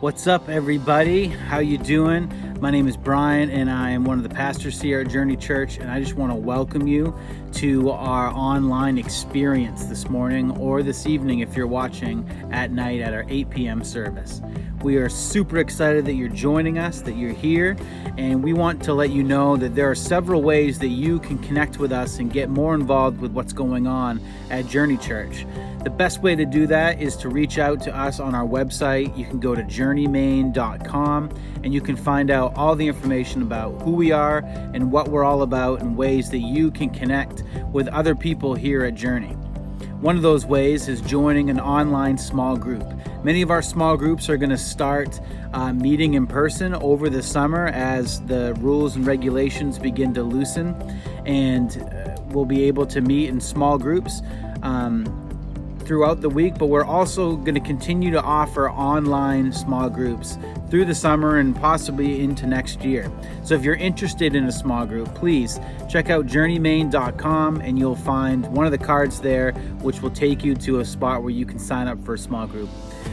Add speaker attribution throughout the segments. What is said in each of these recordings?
Speaker 1: What's up, everybody? How you doing? My name is Brian, and I am one of the pastors here at Journey Church, and I just want to welcome you to our online experience this morning or this evening if you're watching at night at our 8 p.m. service. We are super excited that you're joining us, that you're here, and we want to let you know that there are several ways that you can connect with us and get more involved with what's going on at Journey Church. The best way to do that is to reach out to us on our website. You can go to journeymain.com and you can find out all the information about who we are and what we're all about and ways that you can connect with other people here at Journey. One of those ways is joining an online small group. Many of our small groups are going to start meeting in person over the summer as the rules and regulations begin to loosen, and we'll be able to meet in small groups throughout the week, but we're also going to continue to offer online small groups through the summer and possibly into next year. So if you're interested in a small group, please check out journeymain.com and you'll find one of the cards there which will take you to a spot where you can sign up for a small group.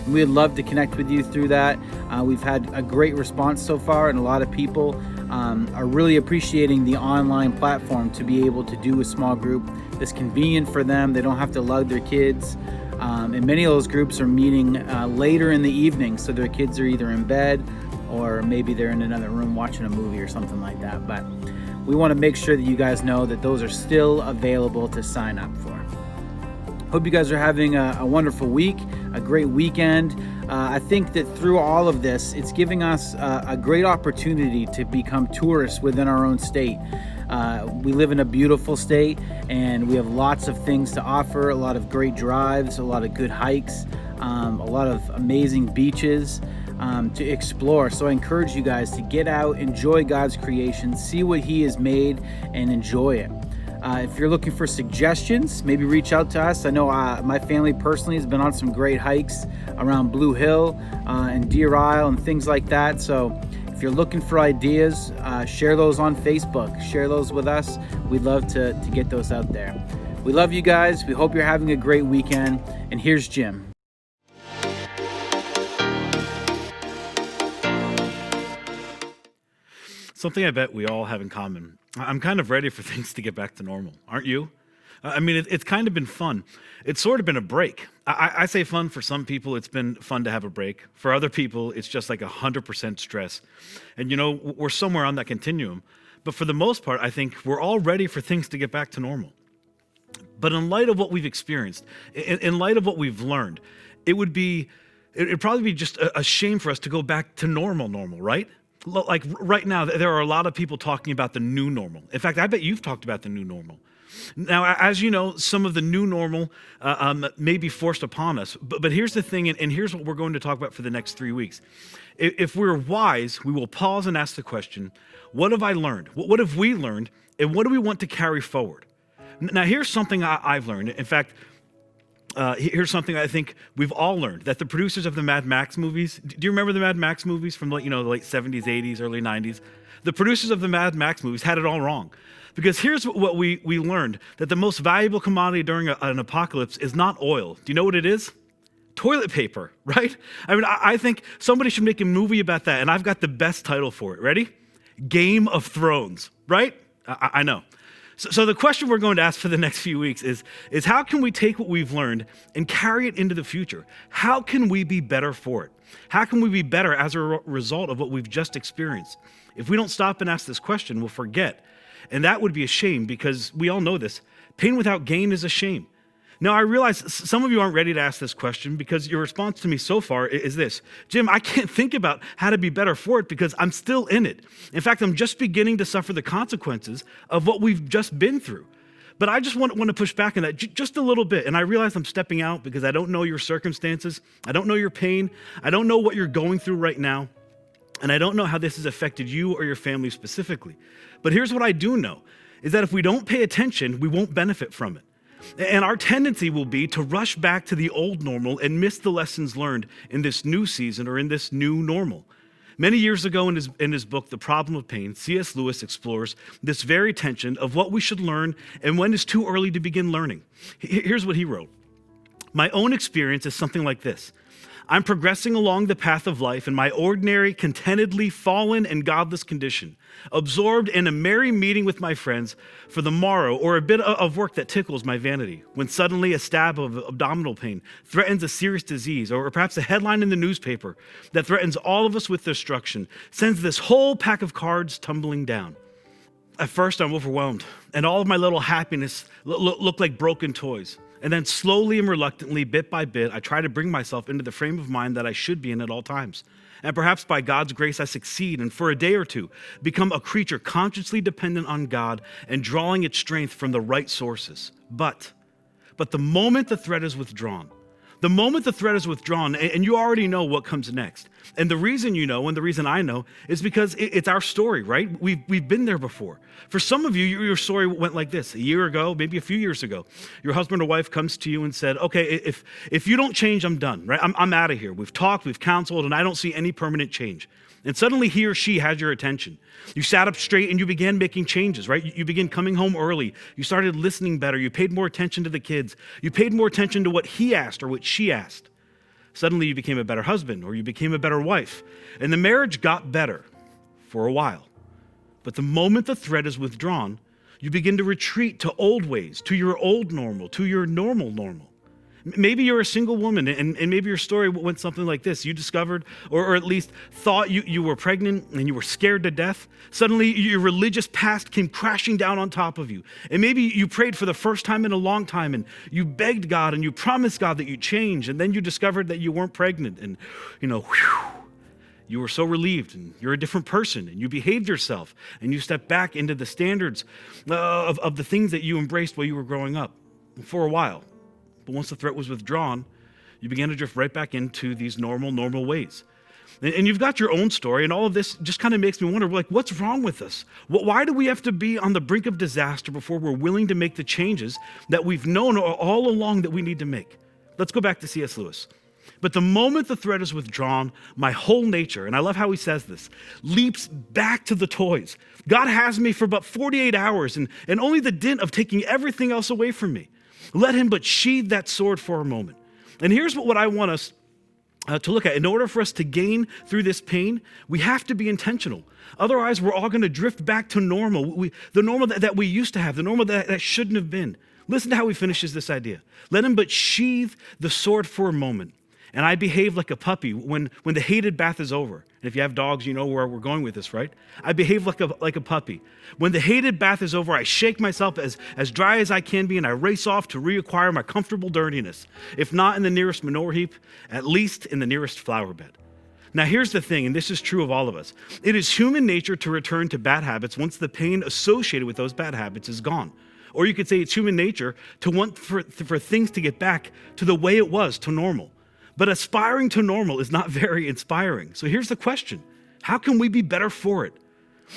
Speaker 1: And we'd love to connect with you through that. We've had a great response so far, and a lot of people are really appreciating the online platform to be able to do a small group that's convenient for them. They don't have to lug their kids. And many of those groups are meeting later in the evening, so their kids are either in bed or maybe they're in another room watching a movie or something like that. But we want to make sure that you guys know that those are still available to sign up for. Hope you guys are having a wonderful week, a great weekend. I think that through all of this, it's giving us a great opportunity to become tourists within our own state. We live in a beautiful state, and we have lots of things to offer, a lot of great drives, a lot of good hikes, a lot of amazing beaches to explore. So I encourage you guys to get out, enjoy God's creation, see what He has made, and enjoy it. If you're looking for suggestions, maybe reach out to us. I know my family personally has been on some great hikes around Blue Hill and Deer Isle and things like that. So if you're looking for ideas, share those on Facebook. Share those with us. We'd love to get those out there. We love you guys. We hope you're having a great weekend. And here's Jim.
Speaker 2: Something I bet we all have in common. I'm kind of ready for things to get back to normal, aren't you? I mean, it's kind of been fun. It's sort of been a break. I say fun for some people, it's been fun to have a break. For other people, it's just like 100% stress. And you know, we're somewhere on that continuum. But for the most part, I think we're all ready for things to get back to normal. But in light of what we've experienced, in light of what we've learned, it'd probably be just a shame for us to go back to normal, right? Like right now, there are a lot of people talking about the new normal. In fact, I bet you've talked about the new normal. Now, as you know, some of the new normal may be forced upon us. But here's the thing, and here's what we're going to talk about for the next 3 weeks. If we're wise, we will pause and ask the question, what have I learned? What have we learned? And what do we want to carry forward? Now, here's something I've learned. In fact, here's something I think we've all learned, that the producers of the Mad Max movies, do you remember the Mad Max movies from the late 70s, 80s, early 90s? The producers of the Mad Max movies had it all wrong. Because here's what we learned, that the most valuable commodity during an apocalypse is not oil. Do you know what it is? Toilet paper, right? I mean, I think somebody should make a movie about that, and I've got the best title for it. Ready? Game of Thrones, right? I know. So the question we're going to ask for the next few weeks is how can we take what we've learned and carry it into the future? How can we be better for it? How can we be better as a result of what we've just experienced? If we don't stop and ask this question, we'll forget. And that would be a shame, because we all know this. Pain without gain is a shame. Now, I realize some of you aren't ready to ask this question because your response to me so far is this: Jim, I can't think about how to be better for it because I'm still in it. In fact, I'm just beginning to suffer the consequences of what we've just been through. But I just want to push back on that just a little bit. And I realize I'm stepping out because I don't know your circumstances. I don't know your pain. I don't know what you're going through right now. And I don't know how this has affected you or your family specifically. But here's what I do know, is that if we don't pay attention, we won't benefit from it. And our tendency will be to rush back to the old normal and miss the lessons learned in this new season or in this new normal. Many years ago in his book, The Problem of Pain, C.S. Lewis explores this very tension of what we should learn and when it's too early to begin learning. Here's what he wrote. My own experience is something like this. I'm progressing along the path of life in my ordinary, contentedly fallen and godless condition, absorbed in a merry meeting with my friends for the morrow or a bit of work that tickles my vanity, when suddenly a stab of abdominal pain threatens a serious disease, or perhaps a headline in the newspaper that threatens all of us with destruction, sends this whole pack of cards tumbling down. At first, I'm overwhelmed, and all of my little happiness look like broken toys. And then slowly and reluctantly, bit by bit, I try to bring myself into the frame of mind that I should be in at all times. And perhaps by God's grace, I succeed, and for a day or two, become a creature consciously dependent on God and drawing its strength from the right sources. But the moment the thread is withdrawn, and you already know what comes next. And the reason you know, and the reason I know, is because it's our story, right? We've been there before. For some of you, your story went like this. A year ago, maybe a few years ago, your husband or wife comes to you and said, okay, if you don't change, I'm done, right? I'm out of here. We've talked, we've counseled, and I don't see any permanent change. And suddenly he or she has your attention. You sat up straight and you began making changes, right? You began coming home early. You started listening better. You paid more attention to the kids. You paid more attention to what he asked or what she asked. Suddenly you became a better husband or you became a better wife. And the marriage got better for a while. But the moment the thread is withdrawn, you begin to retreat to old ways, to your old normal, to your normal. Maybe you're a single woman and maybe your story went something like this. You discovered, or at least thought you were pregnant and you were scared to death. Suddenly your religious past came crashing down on top of you. And maybe you prayed for the first time in a long time and you begged God and you promised God that you'd change. And then you discovered that you weren't pregnant and, you were so relieved and you're a different person and you behaved yourself and you stepped back into the standards of the things that you embraced while you were growing up for a while. But once the threat was withdrawn, you began to drift right back into these normal ways. And you've got your own story, and all of this just kind of makes me wonder, what's wrong with us? Why do we have to be on the brink of disaster before we're willing to make the changes that we've known all along that we need to make? Let's go back to C.S. Lewis. But the moment the thread is withdrawn, my whole nature, and I love how he says this, leaps back to the toys. God has me for about 48 hours, and only the dint of taking everything else away from me. Let him but sheathe that sword for a moment. And here's what I want us to look at. In order for us to gain through this pain, we have to be intentional. Otherwise, we're all going to drift back to normal, the normal that we used to have, the normal that shouldn't have been. Listen to how he finishes this idea. Let him but sheathe the sword for a moment. And I behave like a puppy when the hated bath is over. And if you have dogs, you know where we're going with this, right? I behave like a puppy. When the hated bath is over, I shake myself as dry as I can be, and I race off to reacquire my comfortable dirtiness. If not in the nearest manure heap, at least in the nearest flower bed. Now here's the thing, and this is true of all of us. It is human nature to return to bad habits once the pain associated with those bad habits is gone. Or you could say it's human nature to want for things to get back to the way it was, to normal. But aspiring to normal is not very inspiring. So here's the question. How can we be better for it?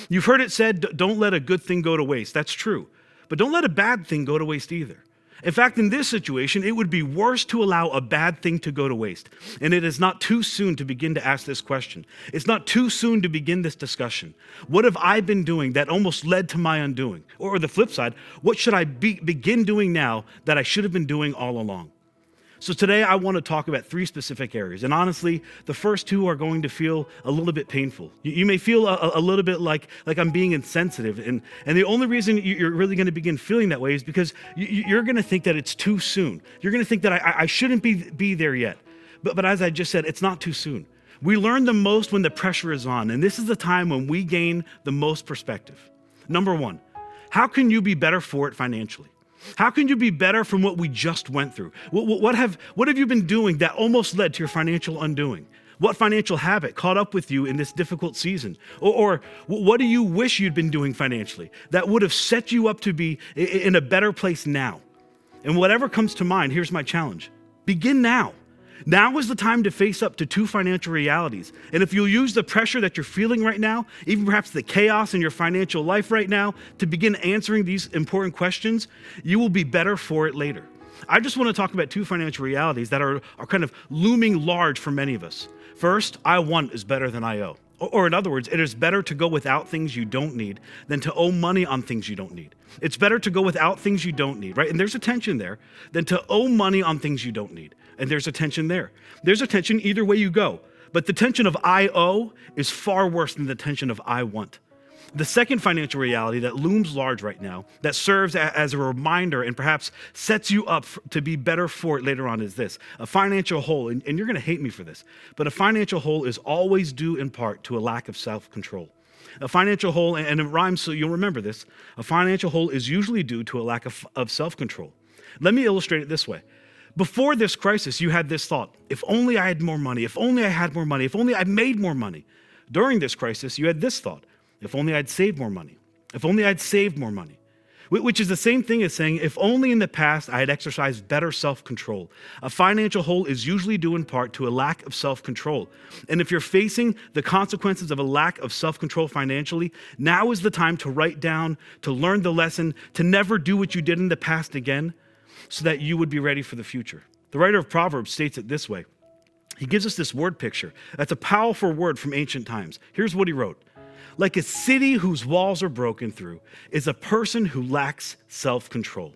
Speaker 2: You've heard it said, don't let a good thing go to waste. That's true. But don't let a bad thing go to waste either. In fact, in this situation, it would be worse to allow a bad thing to go to waste. And it is not too soon to begin to ask this question. It's not too soon to begin this discussion. What have I been doing that almost led to my undoing? Or the flip side, what should I begin doing now that I should have been doing all along? So today I want to talk about three specific areas. And honestly, the first two are going to feel a little bit painful. You may feel a little bit like I'm being insensitive. And the only reason you're really going to begin feeling that way is because you're going to think that it's too soon. You're going to think that I shouldn't be there yet. But as I just said, it's not too soon. We learn the most when the pressure is on. And this is the time when we gain the most perspective. Number one, how can you be better for it financially? How can you be better from what we just went through? What have you been doing that almost led to your financial undoing? What financial habit caught up with you in this difficult season? Or what do you wish you'd been doing financially that would have set you up to be in a better place now? And whatever comes to mind, here's my challenge. Begin now. Now is the time to face up to two financial realities. And if you'll use the pressure that you're feeling right now, even perhaps the chaos in your financial life right now, to begin answering these important questions, you will be better for it later. I just want to talk about two financial realities that are kind of looming large for many of us. First, I want is better than I owe. Or in other words, it is better to go without things you don't need than to owe money on things you don't need. It's better to go without things you don't need, right? And there's a tension there, than to owe money on things you don't need. And there's a tension there. There's a tension either way you go. But the tension of I owe is far worse than the tension of I want. The second financial reality that looms large right now, that serves as a reminder and perhaps sets you up to be better for it later on, is this. A financial hole, and you're going to hate me for this, but a financial hole is always due in part to a lack of self-control. A financial hole, and it rhymes so you'll remember this, a financial hole is usually due to a lack of self-control. Let me illustrate it this way. Before this crisis, you had this thought: if only I had more money, if only I had more money, if only I made more money. During this crisis, you had this thought: if only I'd saved more money, if only I'd saved more money. Which is the same thing as saying, if only in the past I had exercised better self-control. A financial hole is usually due in part to a lack of self-control. And if you're facing the consequences of a lack of self-control financially, now is the time to write down, to learn the lesson, to never do what you did in the past again, so that you would be ready for the future. The writer of Proverbs states it this way. He gives us this word picture. That's a powerful word from ancient times. Here's what he wrote. Like a city whose walls are broken through is a person who lacks self-control.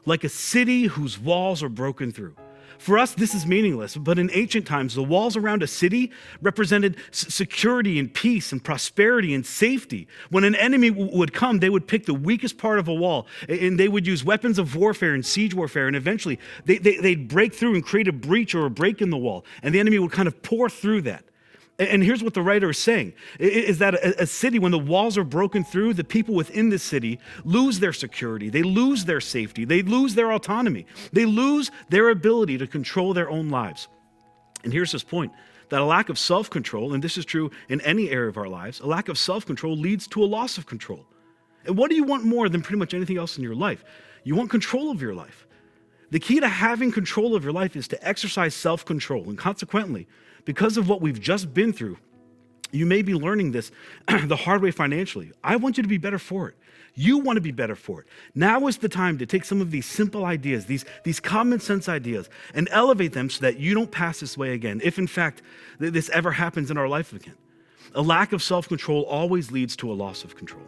Speaker 2: Like a city whose walls are broken through. For us, this is meaningless, but in ancient times, the walls around a city represented security and peace and prosperity and safety. When an enemy would come, they would pick the weakest part of a wall, and they would use weapons of warfare and siege warfare, and eventually they'd break through and create a breach or a break in the wall, and the enemy would kind of pour through that. And here's what the writer is saying, is that a city, when the walls are broken through, the people within the city lose their security, they lose their safety, they lose their autonomy, they lose their ability to control their own lives. And here's his point, that a lack of self-control, and this is true in any area of our lives, a lack of self-control leads to a loss of control. And what do you want more than pretty much anything else in your life? You want control of your life. The key to having control of your life is to exercise self-control, and consequently, because of what we've just been through, you may be learning this the hard way financially. I want you to be better for it. You want to be better for it. Now is the time to take some of these simple ideas, these common sense ideas, and elevate them so that you don't pass this way again, if in fact this ever happens in our life again. A lack of self-control always leads to a loss of control.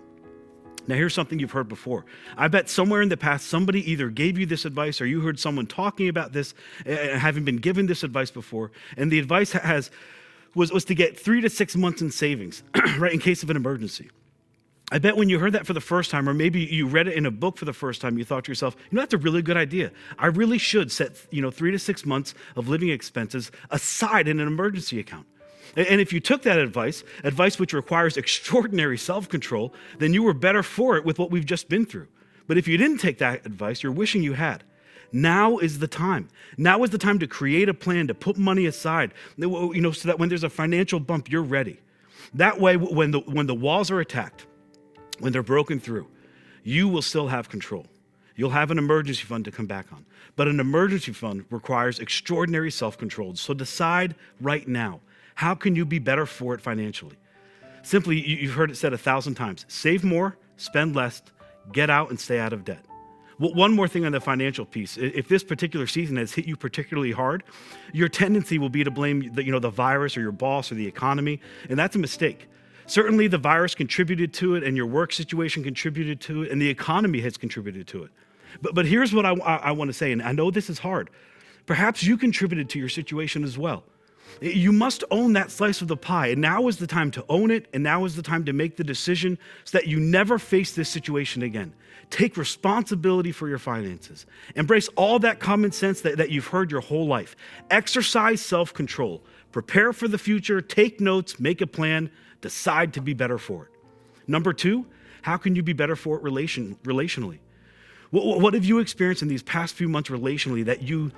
Speaker 2: Now, here's something you've heard before. I bet somewhere in the past, somebody either gave you this advice or you heard someone talking about this, having been given this advice before. And the advice was to get 3 to 6 months in savings, right, in case of an emergency. I bet when you heard that for the first time, or maybe you read it in a book for the first time, you thought to yourself, that's a really good idea. I really should set, 3 to 6 months of living expenses aside in an emergency account. And if you took that advice which requires extraordinary self-control, then you were better for it with what we've just been through. But if you didn't take that advice, you're wishing you had. Now is the time. Now is the time to create a plan, to put money aside, so that when there's a financial bump, you're ready. That way, when the walls are attacked, when they're broken through, you will still have control. You'll have an emergency fund to come back on. But an emergency fund requires extraordinary self-control. So decide right now. How can you be better for it financially? Simply, you've heard it said 1,000 times, save more, spend less, get out and stay out of debt. Well, one more thing on the financial piece. If this particular season has hit you particularly hard, your tendency will be to blame the virus or your boss or the economy, and that's a mistake. Certainly the virus contributed to it, and your work situation contributed to it, and the economy has contributed to it. But here's what I want to say, and I know this is hard. Perhaps you contributed to your situation as well. You must own that slice of the pie, and now is the time to own it, and now is the time to make the decision so that you never face this situation again. Take responsibility for your finances. Embrace all that common sense that you've heard your whole life. Exercise self-control. Prepare for the future, take notes, make a plan, decide to be better for it. Number 2, how can you be better for it relationally? What have you experienced in these past few months relationally that you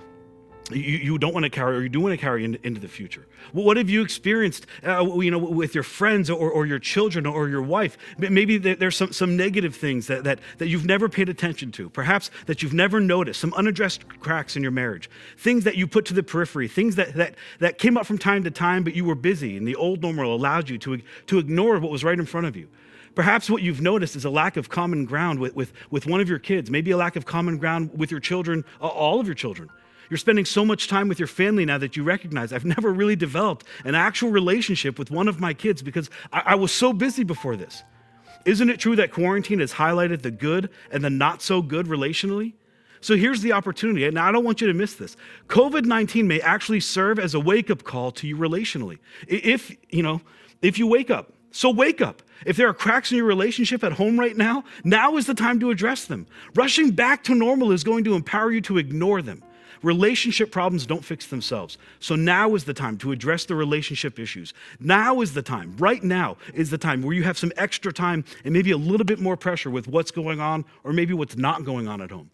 Speaker 2: don't want to carry, or you do want to carry into the future? What have you experienced, with your friends or your children or your wife? Maybe there's some negative things that you've never paid attention to, perhaps that you've never noticed, some unaddressed cracks in your marriage, things that you put to the periphery, things that came up from time to time, but you were busy, and the old normal allowed you to ignore what was right in front of you. Perhaps what you've noticed is a lack of common ground with one of your kids, maybe a lack of common ground with your children, all of your children. You're spending so much time with your family now that you recognize, I've never really developed an actual relationship with one of my kids because I was so busy before this. Isn't it true that quarantine has highlighted the good and the not so good relationally? So here's the opportunity, and I don't want you to miss this. COVID-19 may actually serve as a wake-up call to you relationally. If you wake up. So wake up. If there are cracks in your relationship at home right now, now is the time to address them. Rushing back to normal is going to empower you to ignore them. Relationship problems don't fix themselves. So now is the time to address the relationship issues. Now is the time, right now is the time where you have some extra time and maybe a little bit more pressure with what's going on or maybe what's not going on at home.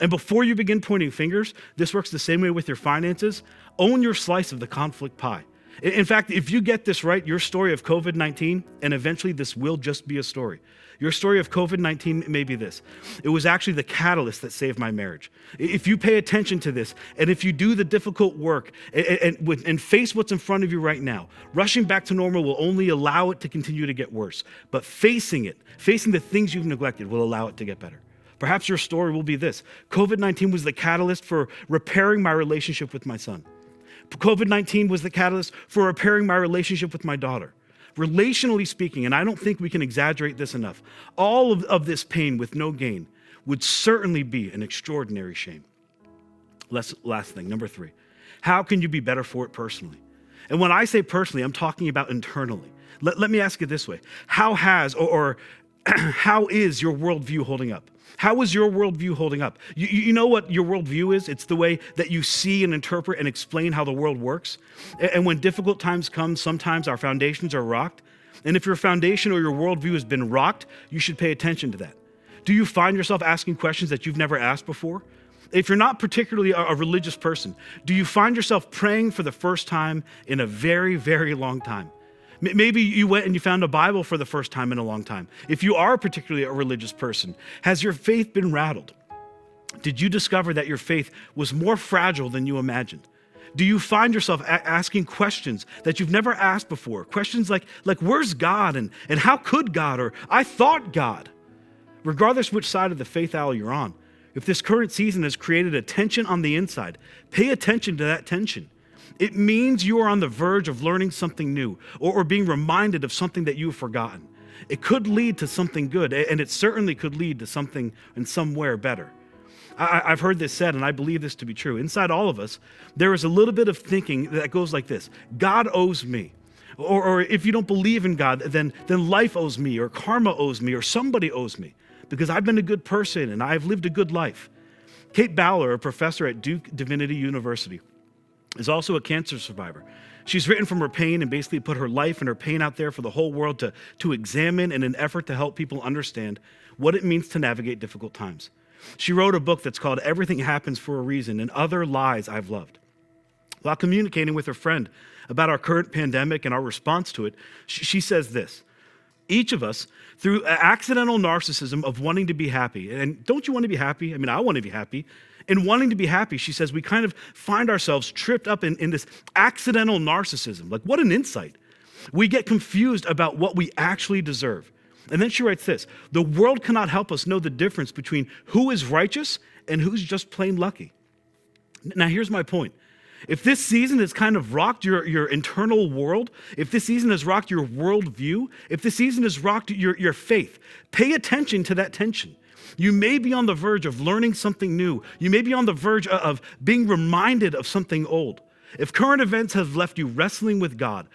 Speaker 2: And before you begin pointing fingers, this works the same way with your finances. Own your slice of the conflict pie. In fact, if you get this right, your story of COVID-19, and eventually this will just be a story. Your story of COVID-19 may be this. It was actually the catalyst that saved my marriage. If you pay attention to this, and if you do the difficult work and face what's in front of you right now, rushing back to normal will only allow it to continue to get worse. But facing the things you've neglected will allow it to get better. Perhaps your story will be this. COVID-19 was the catalyst for repairing my relationship with my son. COVID-19 was the catalyst for repairing my relationship with my daughter. Relationally speaking, and I don't think we can exaggerate this enough, all of this pain with no gain would certainly be an extraordinary shame. Last thing, number 3. How can you be better for it personally? And when I say personally, I'm talking about internally. Let me ask it this way. How is your worldview holding up? How is your worldview holding up? You know what your worldview is? It's the way that you see and interpret and explain how the world works. And when difficult times come, sometimes our foundations are rocked. And if your foundation or your worldview has been rocked, you should pay attention to that. Do you find yourself asking questions that you've never asked before? If you're not particularly a religious person, do you find yourself praying for the first time in a very, very long time? Maybe you went and you found a Bible for the first time in a long time. If you are particularly a religious person, has your faith been rattled? Did you discover that your faith was more fragile than you imagined? Do you find yourself asking questions that you've never asked before? Questions like where's God and how could God, or I thought God? Regardless which side of the faith aisle you're on, if this current season has created a tension on the inside, pay attention to that tension. It means you are on the verge of learning something new or being reminded of something that you've forgotten. It could lead to something good, and it certainly could lead to something and somewhere better. I've heard this said, and I believe this to be true. Inside all of us, there is a little bit of thinking that goes like this. God owes me. Or if you don't believe in God, then life owes me, or karma owes me, or somebody owes me, because I've been a good person and I've lived a good life. Kate Bowler, a professor at Duke Divinity University, is also a cancer survivor. She's written from her pain and basically put her life and her pain out there for the whole world to examine in an effort to help people understand what it means to navigate difficult times. She wrote a book that's called Everything Happens for a Reason and Other Lies I've Loved. While communicating with her friend about our current pandemic and our response to it, she says this: each of us, through accidental narcissism of wanting to be happy, and don't you want to be happy? I mean, I want to be happy. In wanting to be happy, she says, we kind of find ourselves tripped up in this accidental narcissism. Like, what an insight. We get confused about what we actually deserve. And then she writes this: the world cannot help us know the difference between who is righteous and who's just plain lucky. Now, here's my point. If this season has kind of rocked your internal world, if this season has rocked your worldview, if this season has rocked your faith, pay attention to that tension. You may be on the verge of learning something new. You may be on the verge of being reminded of something old. If current events have left you wrestling with God,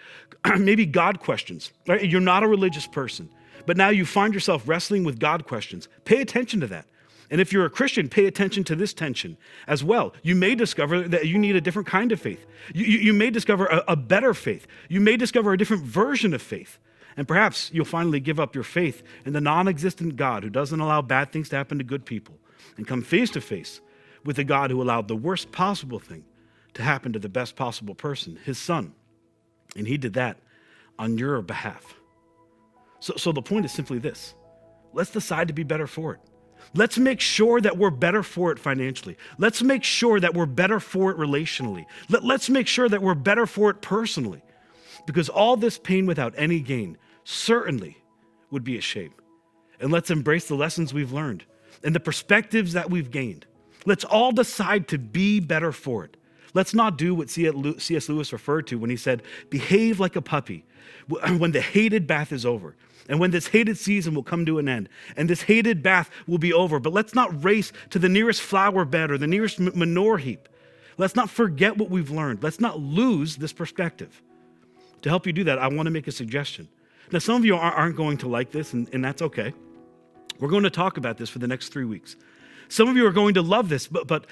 Speaker 2: maybe God questions, right? You're not a religious person, but now you find yourself wrestling with God questions. Pay attention to that. And if you're a Christian, pay attention to this tension as well. You may discover that you need a different kind of faith. You may discover a better faith. You may discover a different version of faith. And perhaps you'll finally give up your faith in the non-existent God who doesn't allow bad things to happen to good people and come face to face with the God who allowed the worst possible thing to happen to the best possible person, his son. And he did that on your behalf. So the point is simply this: let's decide to be better for it. Let's make sure that we're better for it financially. Let's make sure that we're better for it relationally. Let's make sure that we're better for it personally. Because all this pain without any gain certainly would be a shame. And let's embrace the lessons we've learned and the perspectives that we've gained. Let's all decide to be better for it. Let's not do what C.S. Lewis referred to when he said, behave like a puppy when the hated bath is over. And when this hated season will come to an end, and this hated bath will be over. But let's not race to the nearest flower bed or the nearest manure heap. Let's not forget what we've learned. Let's not lose this perspective. To help you do that, I want to make a suggestion. Now, some of you aren't going to like this, and that's okay. We're going to talk about this for the next 3 weeks. Some of you are going to love this, but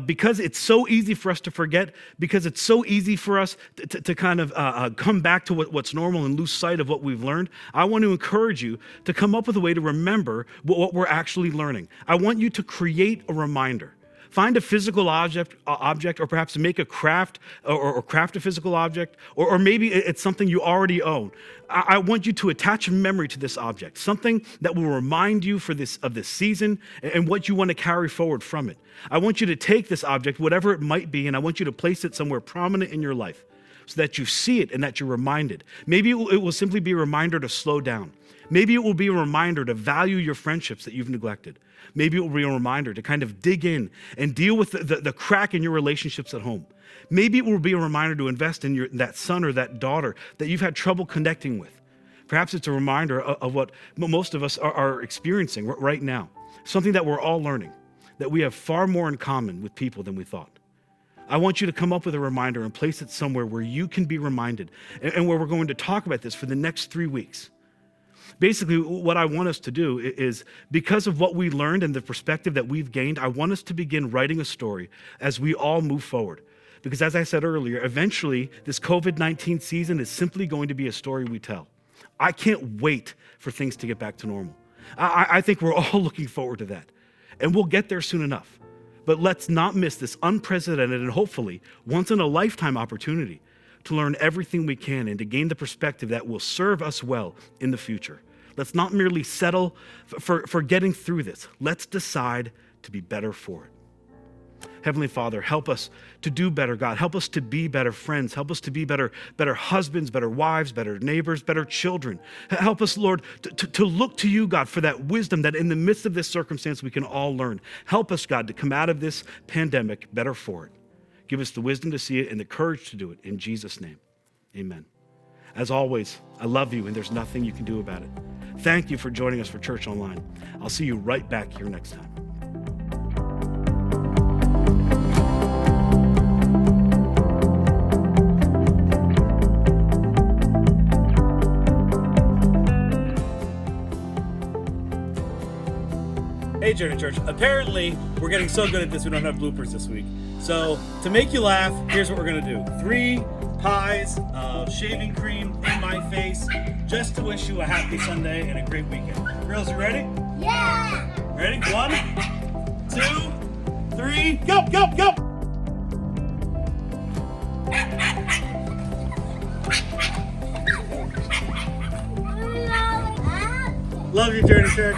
Speaker 2: because it's so easy for us to forget, because it's so easy for us to kind of come back to what's normal and lose sight of what we've learned, I want to encourage you to come up with a way to remember what we're actually learning. I want you to create a reminder. Find a physical object, or perhaps make a craft, or craft a physical object, or maybe it's something you already own. I want you to attach a memory to this object, something that will remind you of this season and what you want to carry forward from it. I want you to take this object, whatever it might be, and I want you to place it somewhere prominent in your life so that you see it and that you're reminded. Maybe it will simply be a reminder to slow down. Maybe it will be a reminder to value your friendships that you've neglected. Maybe it will be a reminder to kind of dig in and deal with the crack in your relationships at home. Maybe it will be a reminder to invest in that son or that daughter that you've had trouble connecting with. Perhaps it's a reminder of what most of us are experiencing right now, something that we're all learning, that we have far more in common with people than we thought. I want you to come up with a reminder and place it somewhere where you can be reminded, and where we're going to talk about this for the next 3 weeks. Basically, what I want us to do is, because of what we learned and the perspective that we've gained, I want us to begin writing a story as we all move forward. Because as I said earlier, eventually this COVID-19 season is simply going to be a story we tell. I can't wait for things to get back to normal. I think we're all looking forward to that. And we'll get there soon enough. But let's not miss this unprecedented and hopefully once-in-a-lifetime opportunity to learn everything we can and to gain the perspective that will serve us well in the future. Let's not merely settle for getting through this. Let's decide to be better for it. Heavenly Father, help us to do better, God. Help us to be better friends. Help us to be better husbands, better wives, better neighbors, better children. Help us, Lord, to look to you, God, for that wisdom that in the midst of this circumstance we can all learn. Help us, God, to come out of this pandemic better for it. Give us the wisdom to see it and the courage to do it. In Jesus' name, amen. As always, I love you and there's nothing you can do about it. Thank you for joining us for Church Online. I'll see you right back here next time.
Speaker 3: Hey, Journey Church. Apparently, we're getting so good at this, we don't have bloopers this week. So, to make you laugh, here's what we're going to do. 3 pies of shaving cream in my face, just to wish you a happy Sunday and a great weekend. Girls, you ready?
Speaker 4: Yeah!
Speaker 3: Ready? 1, 2, 3, go, go, go! Love you, Journey Church.